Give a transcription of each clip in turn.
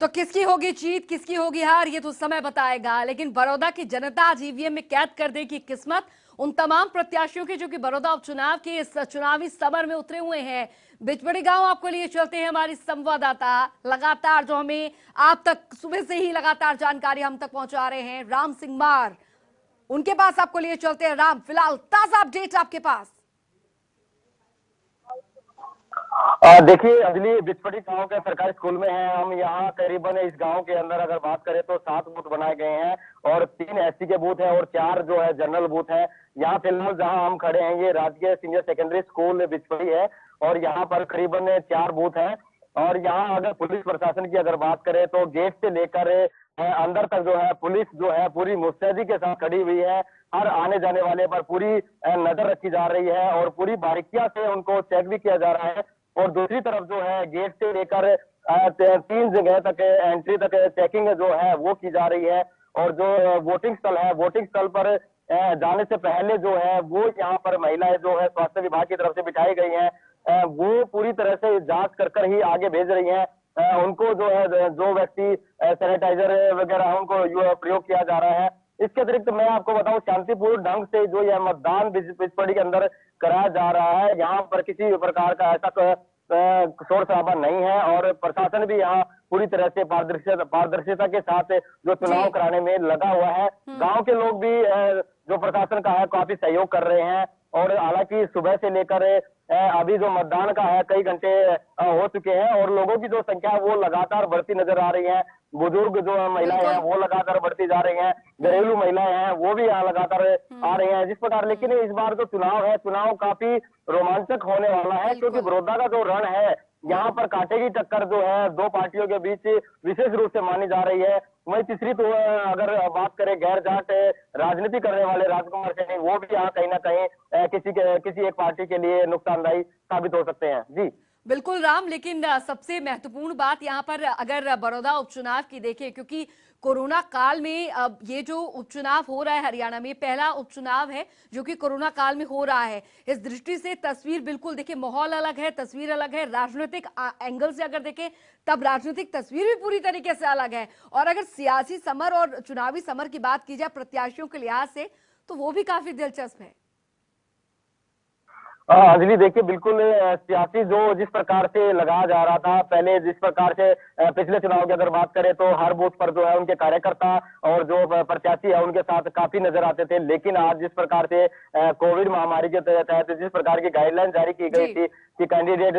तो किसकी होगी जीत, किसकी होगी हार, ये तो समय बताएगा। लेकिन बड़ौदा की जनता आज ईवीएम में कैद कर देगी किस्मत उन तमाम प्रत्याशियों की जो कि बड़ौदा उपचुनाव के इस चुनावी समर में उतरे हुए हैं। बिचबड़ी गांव आपको लिए चलते हैं हमारी संवाददाता, लगातार जो हमें आप तक सुबह से ही लगातार जानकारी हम तक पहुंचा रहे हैं राम सिंह मार, उनके पास आपको लिए चलते हैं। राम, फिलहाल ताजा अपडेट आपके पास। देखिए अंजलि, बिचपड़ी गांव के सरकारी स्कूल में है हम। यहाँ करीबन इस गांव के अंदर अगर बात करें तो 7 बूथ बनाए गए हैं और 3 एससी के बूथ हैं और 4 जो है जनरल बूथ हैं। यहाँ फिलहाल जहाँ हम खड़े हैं ये राजकीय सीनियर सेकेंडरी स्कूल बिचपड़ी है और यहाँ पर करीबन 4 बूथ हैं। और यहाँ अगर पुलिस प्रशासन की अगर बात करें तो गेट से लेकर अंदर तक जो है पुलिस जो है पूरी मुस्तैदी के साथ खड़ी हुई है। हर आने जाने वाले पर पूरी नजर रखी जा रही है और पूरी बारीकियां से उनको चेक भी किया जा रहा है। और दूसरी तरफ जो है गेट से लेकर 3 जगह तक एंट्री तक चेकिंग जो है वो की जा रही है। और जो वोटिंग स्थल है, वोटिंग स्थल पर जाने से पहले जो है वो यहाँ पर महिलाएं जो है स्वास्थ्य विभाग की तरफ से बिठाई गई हैं, वो पूरी तरह से जांच कर कर ही आगे भेज रही हैं। उनको जो है जो व्यक्ति सैनिटाइजर वगैरह उनको प्रयोग किया जा रहा है। इसके अतिरिक्त मैं आपको बताऊं, शांतिपूर्ण ढंग से जो यह मतदान बिचपड़ी के अंदर कराया जा रहा है। यहाँ पर किसी भी प्रकार का ऐसा शोर शराबा नहीं है और प्रशासन भी यहाँ पूरी तरह से पारदर्शिता के साथ जो चुनाव कराने में लगा हुआ है। गांव के लोग भी जो प्रशासन का है काफी सहयोग कर रहे हैं। और हालांकि सुबह से लेकर अभी जो मतदान का है कई घंटे हो चुके हैं और लोगों की जो संख्या है वो लगातार बढ़ती नजर आ रही है। बुजुर्ग जो महिलाएं हैं वो लगातार बढ़ती जा रही हैं, घरेलू महिलाएं हैं वो भी यहाँ लगातार आ रही हैं जिस प्रकार। लेकिन इस बार जो चुनाव है, चुनाव काफी रोमांचक होने वाला है क्योंकि बड़ौदा का जो रण है यहाँ पर कांटे की टक्कर जो है 2 पार्टियों के बीच विशेष रूप से मानी जा रही है। वही तीसरी तो अगर बात करें गैर जाट राजनीति करने वाले राजकुमार सैनी, वो भी यहाँ कहीं ना कहीं किसी एक पार्टी के लिए नुकसानदायी साबित हो सकते हैं। जी बिल्कुल राम, लेकिन सबसे महत्वपूर्ण बात यहाँ पर अगर बड़ौदा उपचुनाव की देखें, क्योंकि कोरोना काल में अब ये जो उपचुनाव हो रहा है हरियाणा में पहला उपचुनाव है जो कि कोरोना काल में हो रहा है। इस दृष्टि से तस्वीर बिल्कुल देखिए, माहौल अलग है, तस्वीर अलग है। राजनीतिक एंगल से अगर देखें तब राजनीतिक तस्वीर भी पूरी तरीके से अलग है। और अगर सियासी समर और चुनावी समर की बात की जाए प्रत्याशियों के लिहाज से तो वो भी काफी दिलचस्प है। अंजलि देखिए, बिल्कुल सियासी जो जिस प्रकार से लगाया जा रहा था पहले, जिस प्रकार से पिछले चुनाव की अगर बात करें तो हर बूथ पर जो है उनके कार्यकर्ता और जो प्रत्याशी है उनके साथ काफी नजर आते थे। लेकिन आज जिस प्रकार से कोविड महामारी के तहत जिस प्रकार की गाइडलाइन जारी की गई थी कि कैंडिडेट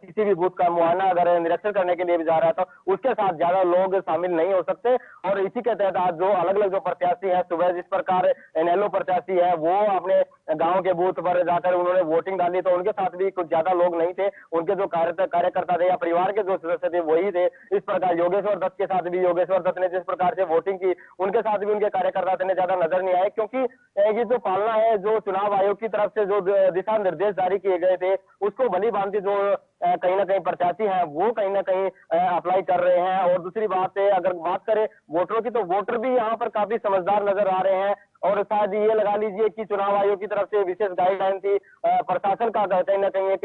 किसी भी बूथ का मुआयना अगर निरीक्षण करने के लिए भी जा रहा था उसके साथ ज्यादा लोग शामिल नहीं हो सकते। और इसी के तहत आज जो अलग अलग जो प्रत्याशी है, सुबह जिस प्रकार इनेलो प्रत्याशी है वो अपने गाँव के बूथ पर जाकर उन्होंने वोटिंग डाली तो उनके साथ भी कुछ ज्यादा लोग नहीं थे। उनके जो कार्यकर्ता थे या परिवार के जो सदस्य थे वही थे। इस प्रकार योगेश्वर दत्त के साथ भी, योगेश्वर दत्त ने जिस प्रकार से वोटिंग की उनके साथ भी उनके कार्यकर्ता थे ज्यादा नजर नहीं आए। क्योंकि ये जो पालना है, जो चुनाव आयोग की तरफ से जो दिशा निर्देश जारी किए गए थे उसको भली भांति जो कहीं ना कहीं प्रत्याशी हैं वो कहीं ना कहीं अप्लाई कर रहे हैं। और दूसरी बात है, अगर बात करें वोटरों की तो वोटर भी यहाँ पर काफी समझदार नजर आ रहे हैं। और शायद ये लगा लीजिए कि चुनाव आयोग की तरफ से विशेष गाइडलाइन थी, प्रशासन का कहीं ना कहीं एक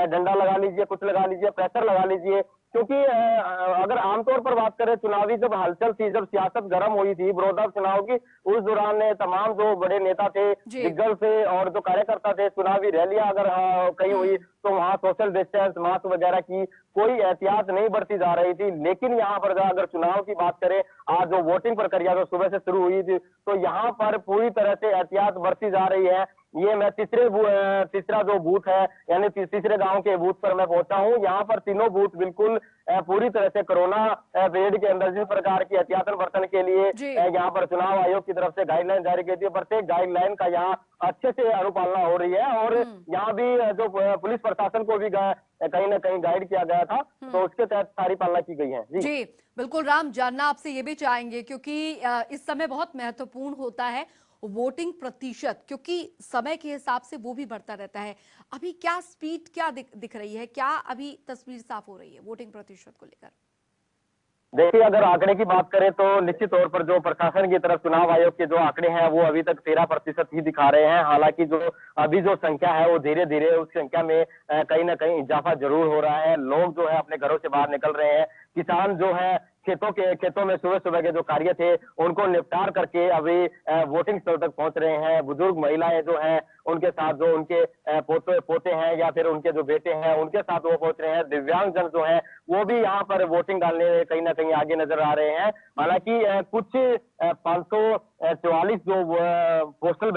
डंडा लगा लीजिए, कुछ लगा लीजिए, प्रेशर लगा लीजिए। क्योंकि अगर आमतौर पर बात करें चुनावी जब हलचल थी, जब सियासत गर्म हुई थी बड़ौदा चुनाव की, उस दौरान तमाम जो बड़े नेता थे, दिग्गज थे और जो कार्यकर्ता थे, चुनावी रैलियां अगर कहीं हुई तो वहां सोशल डिस्टेंस, मास्क वगैरह की कोई एहतियात नहीं बरती जा रही थी। लेकिन यहाँ पर अगर चुनाव की बात करें, आज जो वोटिंग प्रक्रिया जो सुबह से शुरू हुई थी तो यहाँ पर पूरी तरह से एहतियात बरती जा रही है। ये मैं तीसरा जो बूथ है यानी तीसरे गांव के बूथ पर मैं पहुंचा हूं। यहाँ पर तीनों बूथ बिल्कुल पूरी तरह से कोरोना पीरियड के अंदर जिस प्रकार की एहतियातन बरतने के लिए यहाँ पर चुनाव आयोग की तरफ से गाइडलाइन जारी की थी, प्रत्येक गाइडलाइन का यहाँ अच्छे से अनुपालना हो रही है। और यहाँ भी जो पुलिस प्रशासन को भी कहीं ना कहीं गाइड किया गया था तो उसके तहत सारी पालना की गई है। जी बिल्कुल राम, जानना आपसे ये भी चाहेंगे क्योंकि इस समय बहुत महत्वपूर्ण होता है वोटिंग प्रतिशत, क्योंकि समय के हिसाब से वो भी बढ़ता रहता है। अभी क्या स्पीड क्या दिख रही है, क्या अभी तस्वीर साफ हो रही है वोटिंग प्रतिशत को लेकर? देखिए, अगर आंकड़े की बात करें तो निश्चित तौर पर जो प्रशासन की तरफ चुनाव आयोग के जो आंकड़े हैं वो अभी तक 13% ही दिखा रहे हैं। हालांकि जो अभी जो संख्या है वो धीरे धीरे उस संख्या में कहीं ना कहीं इजाफा जरूर हो रहा है। लोग जो है अपने घरों से बाहर निकल रहे हैं। किसान जो है खेतों में सुबह सुबह के जो कार्य थे उनको निपटार करके अभी वोटिंग स्थल तक पहुंच रहे हैं। बुजुर्ग महिलाएं जो हैं उनके साथ, जो उनके पोते पोते हैं या फिर उनके जो बेटे हैं उनके साथ वो पहुंच रहे हैं। दिव्यांग जन जो है वो भी यहाँ पर वोटिंग डालने में कहीं ना कहीं आगे नजर आ रहे हैं। हालांकि कुछ 544 जो पोस्टल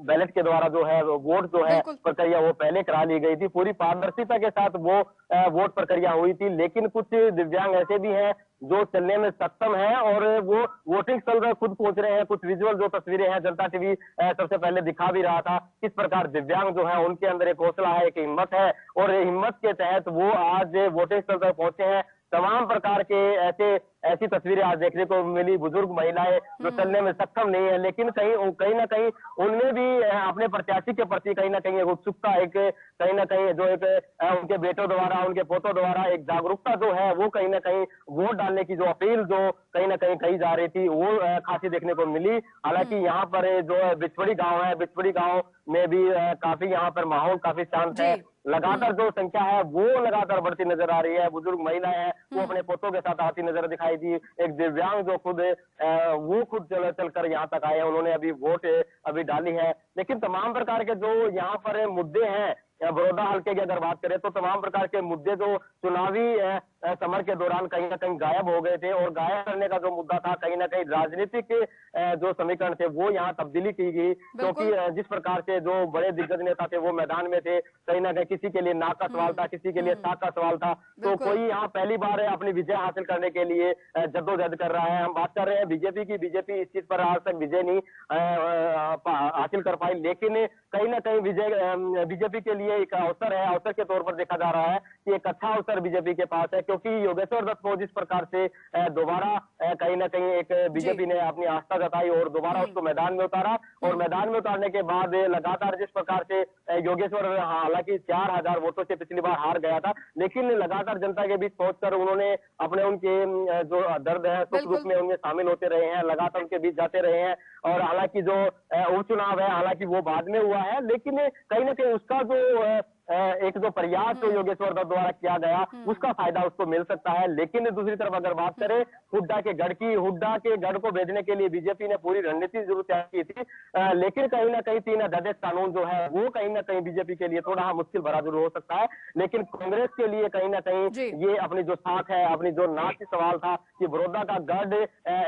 बैलेट के द्वारा जो है वोट जो है बिल्कुल। प्रक्रिया वो पहले करा ली गई थी, पूरी पारदर्शिता के साथ वो वोट प्रक्रिया हुई थी। लेकिन कुछ दिव्यांग ऐसे भी हैं जो चलने में सक्षम है और वो वोटिंग स्थल पर खुद पहुंच रहे हैं। कुछ विजुअल जो तस्वीरें हैं जनता टीवी सबसे पहले दिखा भी रहा था, किस प्रकार दिव्यांग जो है उनके अंदर एक हौसला है, एक हिम्मत है और हिम्मत के तहत वो आज वोटिंग स्थल पर पहुंचे हैं। तमाम प्रकार के ऐसी तस्वीरें आज देखने को मिली। बुजुर्ग महिलाएं जो चलने में सक्षम नहीं है, लेकिन कहीं ना कहीं उनमें भी अपने प्रत्याशी के प्रति कहीं ना कहीं एक उत्सुकता, एक कहीं ना कहीं जो एक उनके बेटों द्वारा, उनके पोतों द्वारा एक जागरूकता जो है वो कहीं ना कहीं वोट डालने की जो अपील जो कहीं ना कहीं कही जा रही थी वो खासी देखने को मिली। हालांकि यहाँ पर जो बिचवड़ी गांव है, बिचवड़ी गांव में भी काफी यहाँ पर माहौल काफी शांत है। लगातार जो संख्या है वो लगातार बढ़ती नजर आ रही है। बुजुर्ग महिलाएं हैं वो अपने पोतों के साथ आती नजर दिखाई दी। एक दिव्यांग जो वो खुद चल कर यहाँ तक आए हैं, उन्होंने अभी वोट अभी डाली है। लेकिन तमाम प्रकार के जो यहाँ पर मुद्दे हैं बड़ौदा हल्के की अगर बात करें तो तमाम प्रकार के मुद्दे जो चुनावी समर के दौरान कहीं ना कहीं गायब हो गए थे और गायब करने का जो मुद्दा था कहीं ना कहीं राजनीतिक जो समीकरण थे वो यहाँ तब्दीली की गई। क्योंकि जिस प्रकार से जो बड़े दिग्गज नेता थे वो मैदान में थे, कहीं ना कहीं किसी के लिए नाक का सवाल था, किसी के लिए साख का सवाल था, तो कोई यहाँ पहली बार अपनी विजय हासिल करने के लिए जद्दोजहद कर रहा है। हम बात कर रहे हैं बीजेपी की, बीजेपी इस चीज पर आज तक विजय नहीं हासिल कर पाई, लेकिन कहीं ना कहीं विजय बीजेपी के लिए एक अवसर है, अवसर के तौर पर देखा जा रहा है कि एक अच्छा अवसर बीजेपी के पास है। क्योंकि योगेश्वर दत्त को जिस प्रकार से दोबारा कहीं ना कहीं एक बीजेपी ने अपनी आस्था जताई और दोबारा उसको मैदान में उतारा और मैदान में उतारने के बाद लगातार जिस प्रकार से योगेश्वर हालांकि 4000 वोटों से पिछली बार हार गया था, लेकिन लगातार जनता के बीच पहुंचकर उन्होंने अपने उनके जो दर्द है सुख दुख में उनमें शामिल होते रहे हैं, लगातार उनके बीच जाते रहे हैं। और हालांकि जो उपचुनाव है हालांकि वो बाद में हुआ है, लेकिन कहीं ना कहीं उसका जो एक जो प्रयास जो योगेश्वर दत्त द्वारा किया गया उसका फायदा उसको मिल सकता है। लेकिन दूसरी तरफ अगर बात करें हुड्डा के गढ़ की, हुड्डा के गढ़ को भेजने के लिए बीजेपी ने पूरी रणनीति जरूर तैयार की थी, लेकिन कहीं ना कहीं 3 अध्यादेश कानून जो है वो कहीं ना कहीं बीजेपी के लिए थोड़ा मुश्किल भरा जरूर हो सकता है। लेकिन कांग्रेस के लिए कहीं ना कहीं ये अपनी जो साख है, अपनी जो नाक की सवाल था कि बड़ौदा का गढ़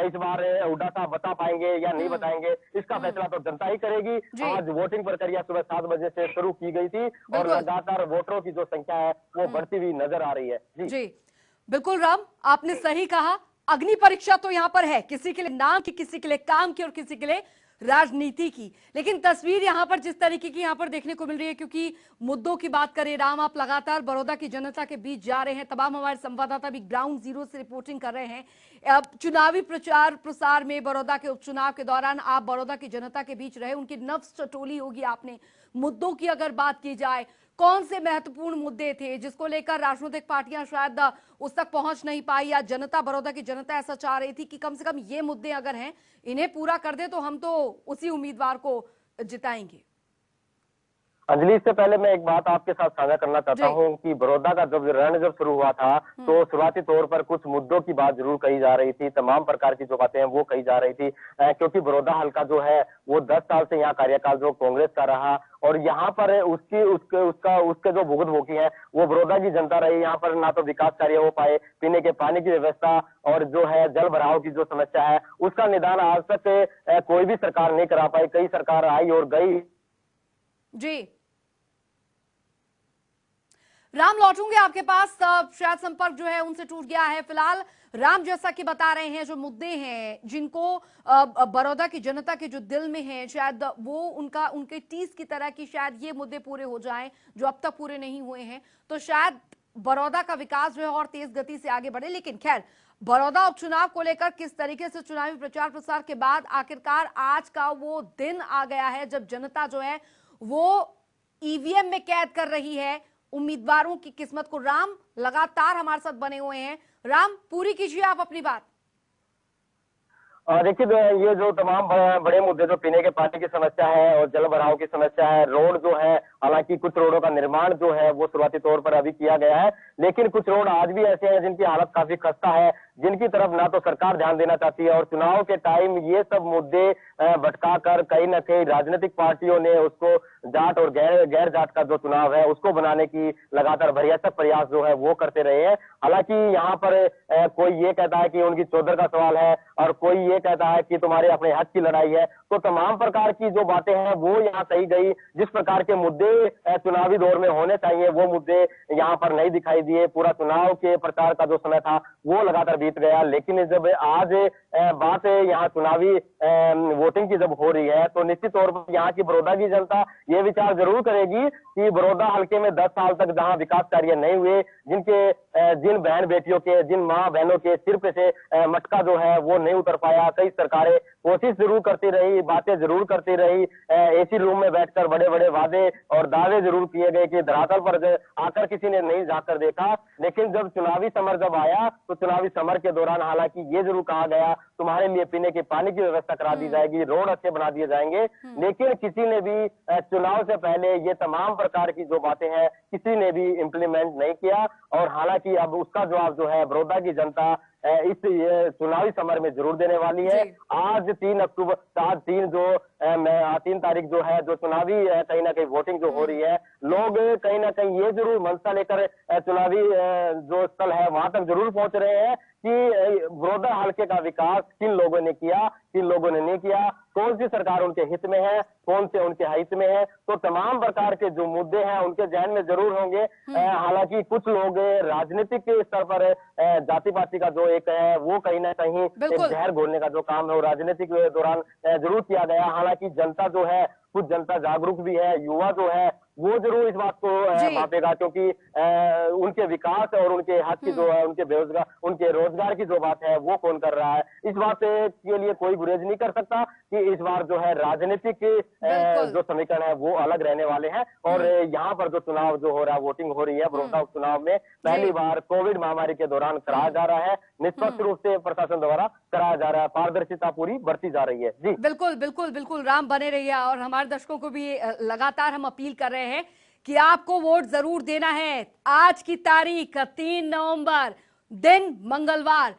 इस बार हुड्डा साहब बता पाएंगे या नहीं बताएंगे, इसका फैसला तो जनता ही करेगी। आज वोटिंग प्रक्रिया सुबह 7 बजे से शुरू की गई थी और लगातार वोटरों की जो संख्या है वो बढ़ती हुई नजर आ रही है। जी बिल्कुल राम, आपने सही कहा। अग्नि परीक्षा तो यहाँ पर है, किसी के लिए नाम की, किसी के लिए काम की और किसी के लिए राजनीति की। लेकिन तस्वीर यहाँ पर जिस तरीके की यहाँ पर देखने को मिल रही है, क्योंकि मुद्दों की बात करें राम, आप लगातार बड़ौदा की जनता के बीच जा रहे हैं, तमाम हमारे संवाददाता भी ग्राउंड जीरो से रिपोर्टिंग कर रहे हैं। अब चुनावी प्रचार प्रसार में बड़ौदा के उपचुनाव के दौरान आप बड़ौदा की जनता के बीच रहे, उनकी नफ्स टटोली होगी आपने। मुद्दों की अगर बात की जाए, कौन से महत्वपूर्ण मुद्दे थे जिसको लेकर राजनीतिक पार्टियां शायद उस तक पहुंच नहीं पाई, या जनता, बड़ौदा की जनता ऐसा चाह रही थी कि कम से कम ये मुद्दे अगर हैं इन्हें पूरा कर दे तो हम तो उसी उम्मीदवार को जिताएंगे? अंजलि, इससे पहले मैं एक बात आपके साथ साझा करना चाहता हूं कि बड़ौदा का जब शुरू हुआ था तो शुरुआती तौर पर कुछ मुद्दों की बात जरूर कही जा रही थी, तमाम प्रकार की जो बातें हैं वो कही जा रही थी, क्योंकि बड़ौदा हल्का जो है वो 10 साल से यहाँ कार्यकाल जो कांग्रेस का रहा और यहाँ पर उसके जो भुगत भोगी है वो बड़ौदा की जनता रही। यहाँ पर ना तो विकास कार्य हो पाए, पीने के पानी की व्यवस्था और जो है जल भराव की जो समस्या है उसका निदान आज तक कोई भी सरकार नहीं करा पाई। कई सरकार आई और गई। जी राम, लौटूंगे आपके पास, शायद संपर्क जो है उनसे टूट गया है। फिलहाल राम, जैसा कि बता रहे हैं, जो मुद्दे हैं जिनको बड़ौदा की जनता के जो दिल में है, शायद वो उनके टीस की तरह की शायद ये मुद्दे पूरे हो जाएं जो अब तक पूरे नहीं हुए हैं, तो शायद बड़ौदा का विकास जो है और तेज गति से आगे बढ़े। लेकिन खैर, बड़ौदा उपचुनाव को लेकर किस तरीके से चुनावी प्रचार प्रसार के बाद आखिरकार आज का वो दिन आ गया है जब जनता जो है वो ईवीएम में कैद कर रही है उम्मीदवारों की किस्मत को। राम लगातार हमारे साथ बने हुए हैं, राम पूरी कीजिए आप अपनी बात। देखिए ये जो तमाम बड़े मुद्दे जो पीने के पानी की समस्या है और जल भराव की समस्या है, रोड जो है, हालांकि कुछ रोडों का निर्माण जो है वो शुरुआती तौर पर अभी किया गया है, लेकिन कुछ रोड आज भी ऐसे हैं जिनकी हालत काफी खस्ता है, जिनकी तरफ ना तो सरकार ध्यान देना चाहती है। और चुनाव के टाइम ये सब मुद्दे भटका कर कहीं ना कहीं राजनीतिक पार्टियों ने उसको जाट और गैर गैर जाट का जो चुनाव है उसको बनाने की लगातार भरसक प्रयास जो है वो करते रहे हैं। हालांकि यहाँ पर कोई ये कहता है कि उनकी चौधर का सवाल है और कोई ये कहता है कि तुम्हारे अपने हक की लड़ाई है, तो तमाम प्रकार की जो बातें हैं वो यहाँ सही गई। जिस प्रकार के मुद्दे चुनावी दौर में होने चाहिए वो मुद्दे यहाँ पर नहीं दिखाई दिए। पूरा चुनाव के प्रचार का जो समय था वो लगातार बीत गया, लेकिन जब आज बात यहाँ चुनावी वोटिंग की जब हो रही है तो निश्चित तौर पर यहाँ की बड़ौदा की जनता ये विचार जरूर करेगी कि बड़ौदा हल्के में 10 साल तक जहां विकास कार्य नहीं हुए, जिन बहन बेटियों के, जिन माँ बहनों के सिर पे से मटका जो है वो नहीं उतर पाया, कई सरकारें कोशिश जरूर करती रही, बातें जरूर करती रही, एसी रूम में बैठकर बड़े बड़े वादे और दावे जरूर किए गए कि धरातल पर आकर किसी ने नहीं जाकर देखा। लेकिन जब चुनावी समर जब आया तो चुनावी समर के दौरान हालांकि ये जरूर कहा गया तुम्हारे लिए पीने के पानी की व्यवस्था करा दी जाएगी, रोड अच्छे बना दिए जाएंगे, लेकिन किसी ने भी चुनाव से पहले ये तमाम प्रकार की जो बातें हैं किसी ने भी इम्प्लीमेंट नहीं किया। और हालांकि अब उसका जवाब जो है बड़ौदा की जनता इस चुनावी समर में जरूर देने वाली है। आज 3 अक्टूबर, आज 3 तारीख जो है जो चुनावी कहीं ना कहीं वोटिंग जो हो रही है, लोग कहीं ना कहीं ये जरूर मंशा लेकर चुनावी जो स्थल है वहां तक जरूर पहुंच रहे हैं कि बड़ौदा हल्के का विकास किन लोगों ने किया, किन लोगों ने नहीं किया, कौन सी सरकार उनके हित में है, कौन से उनके हित में है। तो तमाम प्रकार के जो मुद्दे हैं उनके ध्यान में जरूर होंगे। हालांकि कुछ लोग राजनीतिक स्तर पर जाति पाति का जो एक है वो कहीं ना कहीं एक जहर घोलने का जो काम है वो राजनीतिक दौरान जरूर किया गया। हालांकि जनता जो है, कुछ जनता जागरूक भी है, युवा जो है वो जरूर इस बात को मापेगा, क्योंकि उनके विकास और उनके हक की जो है, उनके रोजगार की जो बात है वो कौन कर रहा है, इस बात के लिए कोई गुरेज नहीं कर सकता कि इस बार जो है राजनीतिक जो समीकरण है वो अलग रहने वाले हैं। और यहाँ पर जो चुनाव जो हो रहा है, वोटिंग हो रही है बड़ौदा उपचुनाव में पहली बार कोविड महामारी के दौरान कराया जा रहा है, निष्पक्ष रूप से प्रशासन द्वारा कराया जा रहा है, पारदर्शिता पूरी बढ़ती जा रही है। जी बिल्कुल बिल्कुल बिल्कुल राम, बने रहिए। और हमारे दर्शकों को भी लगातार हम अपील कर रहे हैं कि आपको वोट जरूर देना है। आज की तारीख 3 नवंबर, दिन मंगलवार।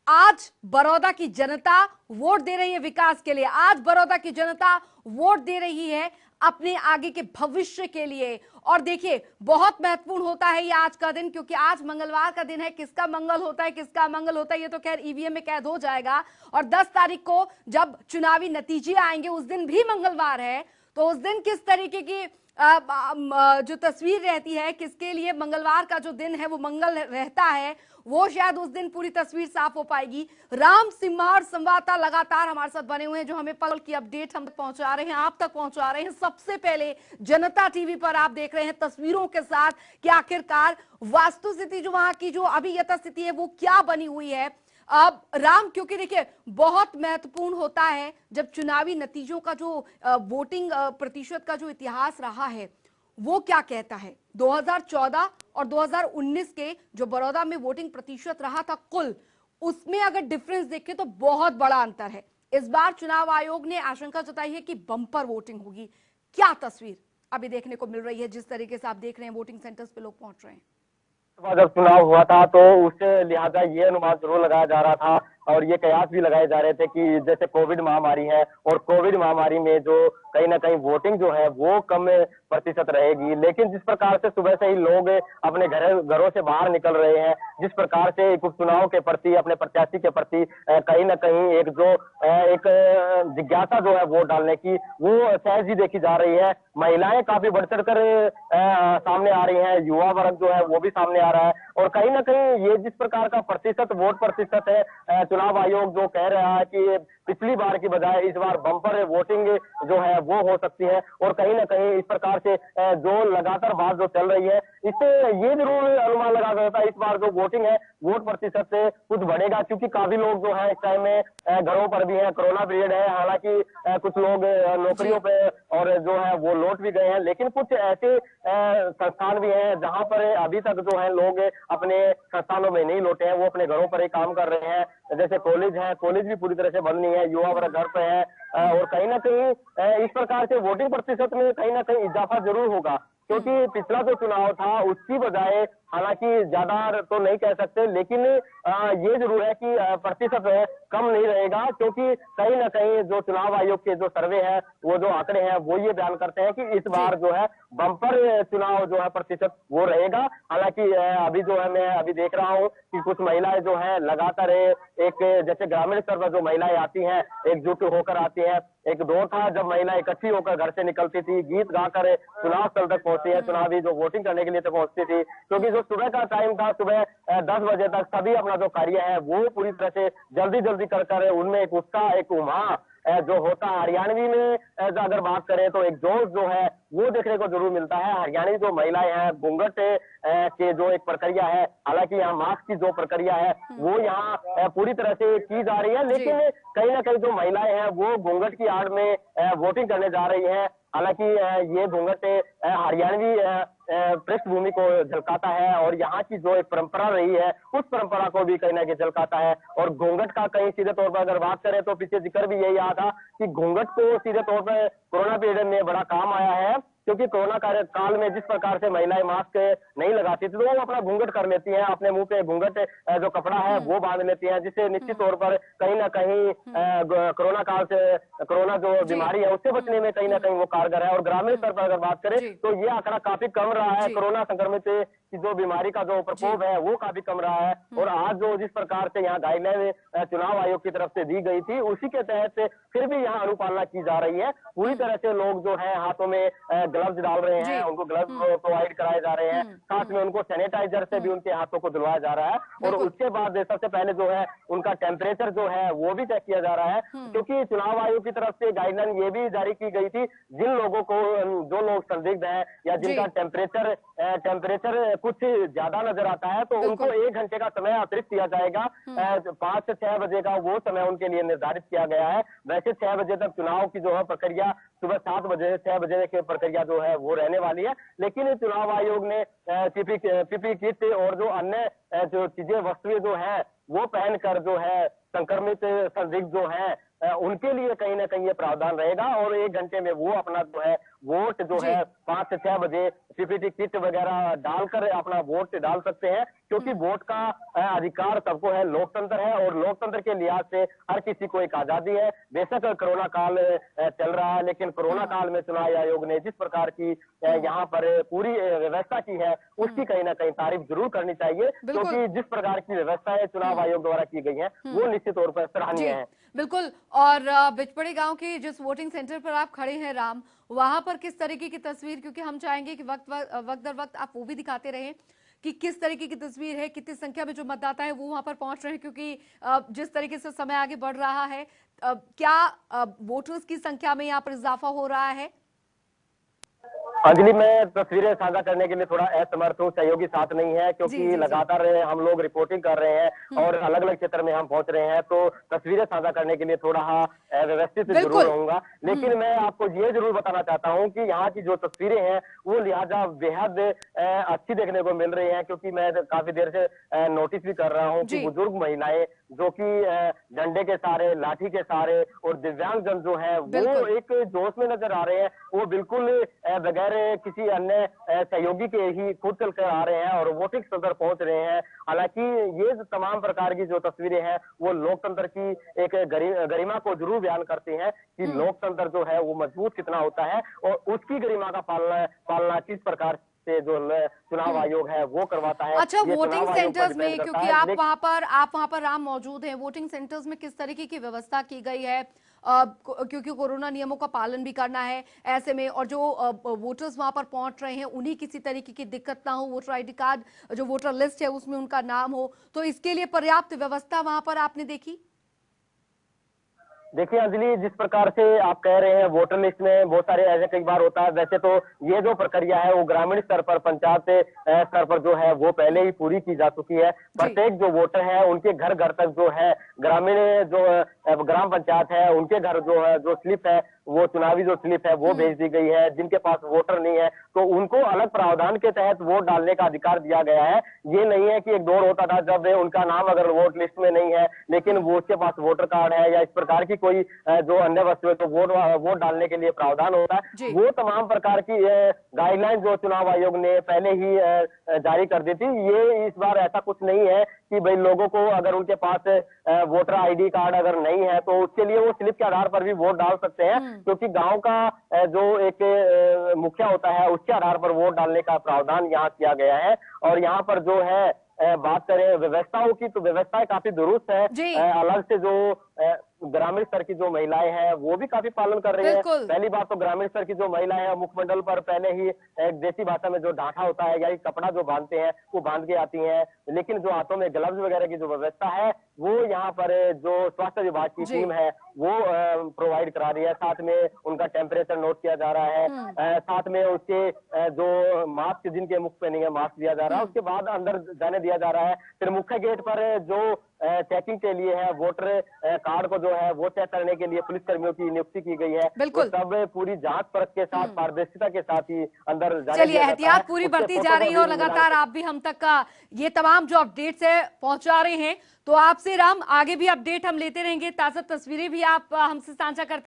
आज बड़ौदा की जनता वोट दे रही है विकास के लिए, आज बड़ौदा की जनता वोट दे रही है अपने आगे के भविष्य के लिए। और देखिए बहुत महत्वपूर्ण होता है ये आज का दिन, क्योंकि आज मंगलवार का दिन है। किसका मंगल होता है, किसका मंगल होता है, ये तो खैर ईवीएम में कैद हो जाएगा। और 10 तारीख को जब चुनावी नतीजे आएंगे उस दिन भी मंगलवार है, तो उस दिन किस तरीके की जो तस्वीर रहती है, किसके लिए मंगलवार का जो दिन है वो मंगल रहता है, वो शायद उस दिन पूरी तस्वीर साफ हो पाएगी। राम सिम्हार संवाददाता लगातार हमारे साथ बने हुए हैं, जो हमें पल की अपडेट हम तक पहुंचा रहे हैं, आप तक पहुंचा रहे हैं। सबसे पहले जनता टीवी पर आप देख रहे हैं तस्वीरों के साथ कि आखिरकार वास्तुस्थिति जो वहां की जो अभी यथास्थिति है वो क्या बनी हुई है। अब राम, क्योंकि देखिए बहुत महत्वपूर्ण होता है जब चुनावी नतीजों का जो वोटिंग प्रतिशत का जो इतिहास रहा है वो क्या कहता है। 2014 और 2019 के जो बड़ौदा में वोटिंग प्रतिशत रहा था कुल, उसमें अगर डिफरेंस देखें तो बहुत बड़ा अंतर है। इस बार चुनाव आयोग ने आशंका जताई है कि बम्पर वोटिंग होगी। क्या तस्वीर अभी देखने को मिल रही है, जिस तरीके से आप देख रहे हैं वोटिंग सेंटर्स पे लोग पहुंच रहे हैं। जब चुनाव हुआ था तो उससे लिहाजा ये अनुमान जरूर लगाया जा रहा था और ये कयास भी लगाए जा रहे थे कि जैसे कोविड महामारी है और कोविड महामारी में जो कहीं ना कहीं वोटिंग जो है वो कम प्रतिशत रहेगी, लेकिन जिस प्रकार से सुबह से ही लोग अपने घरों से बाहर निकल रहे हैं, जिस प्रकार से उपचुनाव के प्रति, अपने प्रत्याशी के प्रति कहीं ना कहीं एक जिज्ञासा जो है वोट डालने की वो सहज ही देखी जा रही है। महिलाएं काफी बढ़ चढ़कर सामने आ रही हैं, युवा वर्ग जो है वो भी सामने आ रहा है। और कहीं ना कहीं ये जिस प्रकार का वोट प्रतिशत है, चुनाव आयोग जो कह रहा है कि पिछली बार की बजाय इस बार बम्पर वोटिंग जो है वो हो सकती है, और कहीं ना कहीं इस प्रकार से जो लगातार बात जो चल रही है, इससे ये जरूर अनुमान लगा सकता है इस बार जो वोटिंग है वोट प्रतिशत से कुछ बढ़ेगा, क्योंकि काफी लोग जो है इस टाइम में घरों पर भी हैं, कोरोना पीरियड है। हालांकि कुछ लोग नौकरियों पे और जो है वो लौट भी गए हैं, लेकिन कुछ ऐसे संस्थान भी हैं जहां पर अभी तक जो है लोग अपने संस्थानों में नहीं लौटे हैं, वो अपने घरों पर ही काम कर रहे हैं। जैसे कॉलेज है, कॉलेज भी पूरी तरह से बंद नहीं है, युवा वर्ग घर पे है। और कहीं ना कहीं इस प्रकार से वोटिंग प्रतिशत में कहीं ना कहीं इजाफा जरूर होगा, क्योंकि पिछला जो चुनाव था उसकी बजाय, हालांकि ज्यादा तो नहीं कह सकते, लेकिन ये जरूर है कि प्रतिशत कम नहीं रहेगा, क्योंकि कहीं ना कहीं जो चुनाव आयोग के जो सर्वे है, वो जो आंकड़े हैं वो ये बयान करते हैं कि इस बार जो है बम्पर चुनाव जो है प्रतिशत वो रहेगा। हालांकि अभी जो है मैं अभी देख रहा हूँ कि कुछ महिलाएं जो है लगातार एक जैसे ग्रामीण स्तर पर जो महिलाएं आती हैं, एकजुट होकर आती हैं। एक दौर था जब महिला इकट्ठी होकर घर से निकलती थी, गीत गाकर चुनाव स्थल तक पहुंचती है, चुनावी जो वोटिंग करने के लिए तक पहुंचती थी, क्योंकि जो सुबह का टाइम था, सुबह 10 बजे तक सभी अपना जो कार्य है वो पूरी तरह से जल्दी जल्दी कर उनमें एक उत्साह, एक उमंग जो होता है। हरियाणवी में अगर बात करें तो एक जोश जो है वो देखने को जरूर मिलता है। हरियाणवी जो महिलाएं हैं, घूंघट के जो एक प्रक्रिया है, हालांकि यहाँ मास्क की जो प्रक्रिया है वो यहाँ पूरी तरह से की जा रही है, लेकिन कहीं ना कहीं जो महिलाएं हैं वो घूंघट की आड़ में वोटिंग करने जा रही हैं। हालांकि ये घूंघट हरियाणवी पृष्ठभूमि को झलकाता है, और यहाँ की जो एक परंपरा रही है उस परंपरा को भी कहीं ना कहीं झलकाता है। और घूंघट का कहीं सीधे तौर पर अगर बात करें तो पीछे जिक्र भी यही आया था कि घूंघट को सीधे तौर पर कोरोना पीरियड में बड़ा काम आया है, क्योंकि कोरोना काल में जिस प्रकार से महिलाएं मास्क नहीं लगाती थी, तो वो अपना घूंघट कर लेती हैं, अपने मुंह पे घूंघट जो कपड़ा है वो बांध लेती हैं, जिससे निश्चित तौर पर कहीं ना कहीं कोरोना काल से, कोरोना जो बीमारी है उससे बचने में कहीं ना कहीं वो कारगर है। और ग्रामीण स्तर पर अगर बात करें तो ये आंकड़ा काफी कम रहा है, कोरोना संक्रमित की जो बीमारी का जो प्रकोप है वो काफी कम रहा है। और आज जो जिस प्रकार से यहाँ गाइडलाइन चुनाव आयोग की तरफ से दी गई थी, उसी के तहत फिर भी यहाँ अनुपालना की जा रही है। पूरी तरह से लोग जो है हाथों में ग्लव्स डाल रहे हैं, उनको ग्लव्स प्रोवाइड कराए जा रहे हैं, साथ में उनको सैनिटाइजर से भी उनके हाथों को धुलवाया जा रहा है। और उसके बाद सबसे पहले जो है उनका टेम्परेचर जो है वो भी चेक किया जा रहा है, क्योंकि चुनाव आयोग की तरफ से गाइडलाइन ये भी जारी की गई थी, जिन लोगों को, जो लोग संदिग्ध हैं या जिनका टेम्परेचर कुछ ज्यादा नजर आता है, तो उनको 1 घंटे का समय अतिरिक्त दिया जाएगा। 5 से 6 बजे का वो समय उनके लिए निर्धारित किया गया है। वैसे 6 बजे तक चुनाव की जो है प्रक्रिया, सुबह 7 बजे से 6 बजे की प्रक्रिया जो है वो रहने वाली है, लेकिन चुनाव आयोग ने पीपी किट और जो अन्य जो चीजें, वस्तुएं जो है वो पहनकर जो है संक्रमित संदिग्ध जो है उनके लिए कहीं ना कहीं ये प्रावधान रहेगा। और 1 घंटे में वो अपना जो है वोट जो है 5 से 6 बजे पीपीटी किट वगैरह डालकर अपना वोट डाल सकते हैं, क्योंकि वोट का अधिकार सबको है, लोकतंत्र है, और लोकतंत्र के लिहाज से हर किसी को एक आजादी है। बेशक कोरोना काल चल रहा है, लेकिन कोरोना काल में चुनाव आयोग ने जिस प्रकार की यहाँ पर पूरी व्यवस्था की है उसकी कहीं ना कहीं तारीफ जरूर करनी चाहिए, क्योंकि जिस प्रकार की व्यवस्थाएं चुनाव आयोग द्वारा की गई है वो निश्चित तौर पर सराहनीय है। बिल्कुल। और बिचपड़े गांव के जिस वोटिंग सेंटर पर आप खड़े हैं राम, वहां पर किस तरीके की तस्वीर, क्योंकि हम चाहेंगे कि वक्त दर वक्त आप वो भी दिखाते रहें कि किस तरीके की तस्वीर है, कितनी संख्या में जो मतदाता है वो वहां पर पहुंच रहे हैं, क्योंकि जिस तरीके से समय आगे बढ़ रहा है, क्या वोटर्स की संख्या में यहाँ पर इजाफा हो रहा है? अंजलि, मैं तस्वीरें साझा करने के लिए थोड़ा असमर्थ हूँ, सहयोगी साथ नहीं है, क्योंकि लगातार हम लोग रिपोर्टिंग कर रहे हैं और अलग अलग क्षेत्र में हम पहुंच रहे हैं, तो तस्वीरें साझा करने के लिए थोड़ा व्यवस्थित जरूर रहूंगा। लेकिन मैं आपको ये जरूर बताना चाहता हूँ कि यहाँ की जो तस्वीरें हैं वो लिहाजा बेहद अच्छी देखने को मिल रही है, क्योंकि मैं काफी देर से नोटिस भी कर रहा हूँ कि बुजुर्ग महिलाएं जो कि डंडे के सहारे, लाठी के सहारे, और दिव्यांग जन जो है वो एक जोश में नजर आ रहे हैं। वो बिल्कुल बगैर किसी अन्य सहयोगी के ही खुद चल कर आ रहे हैं और वोटिंग स्थल पहुंच रहे हैं। हालांकि ये तमाम प्रकार की जो तस्वीरें हैं वो लोकतंत्र की एक गरिमा को जरूर बयान करती हैं कि लोकतंत्र जो है वो मजबूत कितना होता है, और उसकी गरिमा का पालना किस प्रकार से जो चुनाव आयोग है वो करवाता है। अच्छा, वोटिंग सेंटर्स में, क्योंकि आप वहां पर राम मौजूद हैं, वोटिंग सेंटर्स में किस तरीके की व्यवस्था की गई है? क्योंकि कोरोना नियमों का पालन भी करना है ऐसे में, और जो वोटर्स वहां पर पहुंच रहे हैं उन्हीं किसी तरीके की दिक्कत ना हो, वोटर आईडी कार्ड, जो वोटर लिस्ट है उसमें उनका नाम हो, तो इसके लिए पर्याप्त व्यवस्था वहां पर आपने देखी? देखिए अंजलि, जिस प्रकार से आप कह रहे हैं वोटर लिस्ट में बहुत सारे ऐसे कई बार होता है। वैसे तो ये जो प्रक्रिया है वो ग्रामीण स्तर पर, पंचायत स्तर पर जो है वो पहले ही पूरी की जा चुकी है। जी। प्रत्येक जो वोटर है उनके घर घर तक जो है ग्रामीण जो ग्राम पंचायत है उनके घर जो है जो स्लिप है, वो चुनावी जो स्लिप है वो भेज दी गई है। जिनके पास वोटर नहीं है तो उनको अलग प्रावधान के तहत वोट डालने का अधिकार दिया गया है। ये नहीं है कि एक दौर होता था जब उनका नाम अगर वोट लिस्ट में नहीं है लेकिन वो उसके पास वोटर कार्ड है या इस प्रकार की कोई जो अन्य वस्तु है तो वोट डालने के लिए प्रावधान होता है। वो तमाम प्रकार की गाइडलाइन जो चुनाव आयोग ने पहले ही जारी कर दी थी। ये इस बार ऐसा कुछ नहीं है कि भाई लोगों को अगर उनके पास वोटर आईडी कार्ड अगर नहीं है तो उसके लिए वो स्लिप के आधार पर भी वोट डाल सकते हैं, क्योंकि गांव का जो एक मुखिया होता है उसके आधार पर वोट डालने का प्रावधान यहाँ किया गया है। और यहाँ पर जो है बात करें व्यवस्थाओं की तो व्यवस्थाएं काफी दुरुस्त है। अलग से जो ग्रामीण स्तर की जो महिलाएं हैं वो भी काफी पालन कर रही है। पहली बात तो ग्रामीण स्तर की जो महिलाएं हैं मुखमंडल पर पहले ही एक देसी भाषा में जो डांठा होता है या कपड़ा जो बांधते हैं वो बांध के आती हैं, लेकिन जो हाथों में ग्लव्स वगैरह की जो व्यवस्था है वो यहाँ पर जो स्वास्थ्य विभाग की टीम है वो प्रोवाइड करा रही है। साथ में उनका टेम्परेचर नोट किया जा रहा है, साथ में उसके जो मास्क जिनके मुख पे नहीं है मास्क दिया जा रहा है, उसके बाद अंदर जाने दिया जा रहा है। फिर मुख्य गेट पर जो चेकिंग के लिए है वोटर कार्ड को जो है वो चेक करने के लिए पुलिस कर्मियों की नियुक्ति की गई है। बिल्कुल सब पूरी जांच परख के साथ पारदर्शिता के साथ ही अंदर जाने। चलिए, एहतियात पूरी बढ़ती जा रही है और लगातार आप भी हम तक का ये तमाम जो अपडेट्स है पहुंचा रहे हैं। तो आपसे राम, आगे भी अपडेट हम लेते रहेंगे, ताजा तस्वीरें भी आप हमसे साझा करते